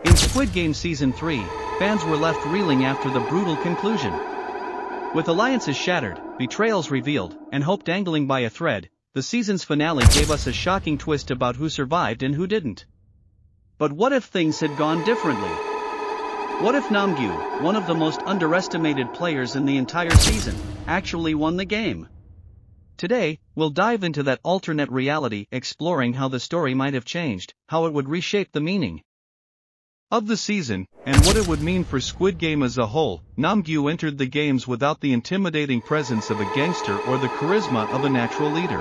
In Squid Game Season 3, fans were left reeling after the brutal conclusion. With alliances shattered, betrayals revealed, and hope dangling by a thread, the season's finale gave us a shocking twist about who survived and who didn't. But what if things had gone differently? What if Nam-Gyu, one of the most underestimated players in the entire season, actually won the game? Today, we'll dive into that alternate reality, exploring how the story might have changed, how it would reshape the meaning of the season, and what it would mean for Squid Game as a whole. Nam-Gyu entered the games without the intimidating presence of a gangster or the charisma of a natural leader.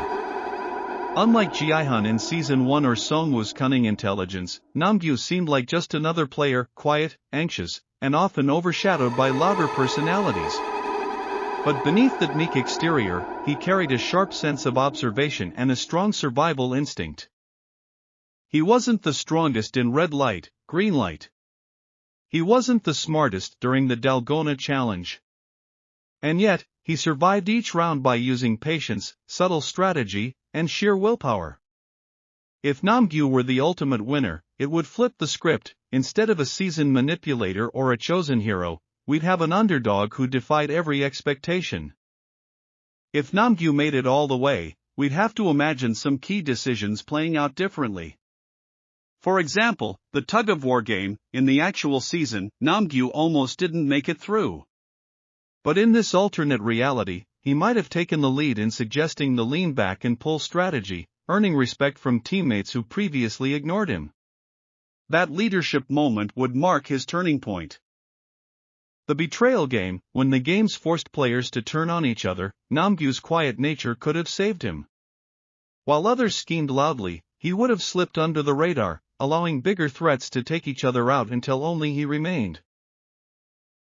Unlike Ji-hyun in Season 1 or Songwoo's cunning intelligence, Nam-Gyu seemed like just another player, quiet, anxious, and often overshadowed by louder personalities. But beneath that meek exterior, he carried a sharp sense of observation and a strong survival instinct. He wasn't the strongest in red light, green light. He wasn't the smartest during the Dalgona challenge. And yet, he survived each round by using patience, subtle strategy, and sheer willpower. If Nam-Gyu were the ultimate winner, it would flip the script. Instead of a seasoned manipulator or a chosen hero, we'd have an underdog who defied every expectation. If Nam-Gyu made it all the way, we'd have to imagine some key decisions playing out differently. For example, the tug-of-war game. In the actual season, Nam-Gyu almost didn't make it through. But in this alternate reality, he might have taken the lead in suggesting the lean-back-and-pull strategy, earning respect from teammates who previously ignored him. That leadership moment would mark his turning point. The betrayal game. When the games forced players to turn on each other, Nam-Gyu's quiet nature could have saved him. While others schemed loudly, he would have slipped under the radar, allowing bigger threats to take each other out until only he remained.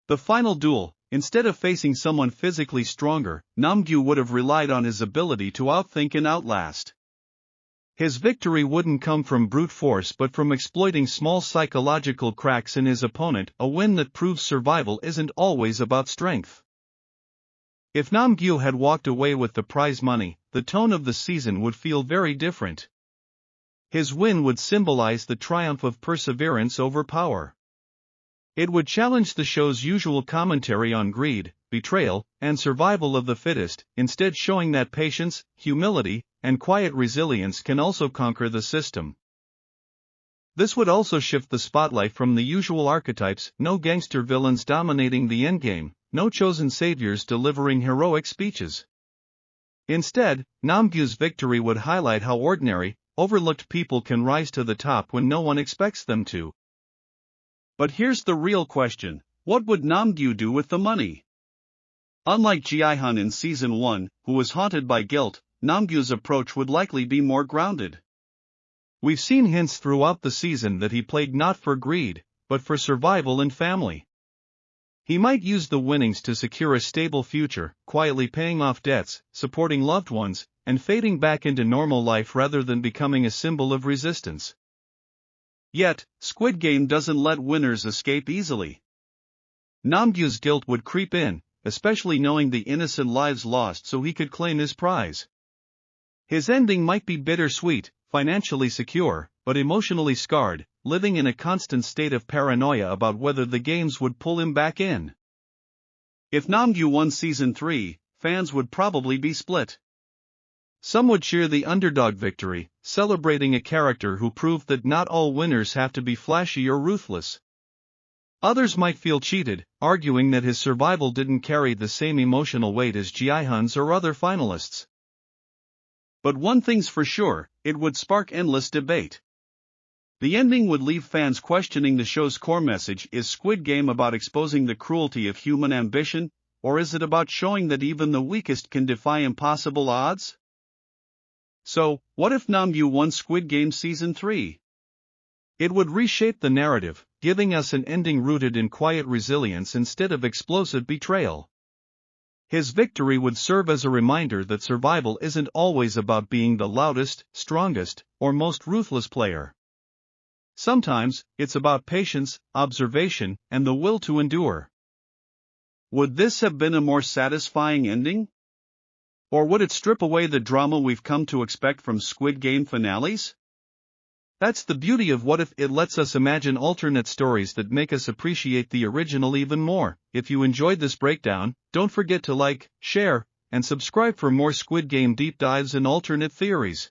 The final duel. Instead of facing someone physically stronger, Nam-Gyu would have relied on his ability to outthink and outlast. His victory wouldn't come from brute force but from exploiting small psychological cracks in his opponent, a win that proves survival isn't always about strength. If Nam-Gyu had walked away with the prize money, the tone of the season would feel very different. His win would symbolize the triumph of perseverance over power. It would challenge the show's usual commentary on greed, betrayal, and survival of the fittest, instead showing that patience, humility, and quiet resilience can also conquer the system. This would also shift the spotlight from the usual archetypes: no gangster villains dominating the endgame, no chosen saviors delivering heroic speeches. Instead, Nam-Gyu's victory would highlight how ordinary, overlooked people can rise to the top when no one expects them to. But here's the real question: what would Nam-Gyu do with the money? Unlike Ji-hyun in Season 1, who was haunted by guilt, Nam-Gyu's approach would likely be more grounded. We've seen hints throughout the season that he played not for greed, but for survival and family. He might use the winnings to secure a stable future, quietly paying off debts, supporting loved ones, and fading back into normal life rather than becoming a symbol of resistance. Yet, Squid Game doesn't let winners escape easily. Nam-Gyu's guilt would creep in, especially knowing the innocent lives lost so he could claim his prize. His ending might be bittersweet, financially secure, but emotionally scarred, living in a constant state of paranoia about whether the games would pull him back in. If Nam-Gyu won Season 3, fans would probably be split. Some would cheer the underdog victory, celebrating a character who proved that not all winners have to be flashy or ruthless. Others might feel cheated, arguing that his survival didn't carry the same emotional weight as Ji-hyun's or other finalists. But one thing's for sure, it would spark endless debate. The ending would leave fans questioning the show's core message: is Squid Game about exposing the cruelty of human ambition, or is it about showing that even the weakest can defy impossible odds? So, what if Nam-Gyu won Squid Game Season 3? It would reshape the narrative, giving us an ending rooted in quiet resilience instead of explosive betrayal. His victory would serve as a reminder that survival isn't always about being the loudest, strongest, or most ruthless player. Sometimes, it's about patience, observation, and the will to endure. Would this have been a more satisfying ending? Or would it strip away the drama we've come to expect from Squid Game finales? That's the beauty of What If. It lets us imagine alternate stories that make us appreciate the original even more. If you enjoyed this breakdown, don't forget to like, share, and subscribe for more Squid Game deep dives and alternate theories.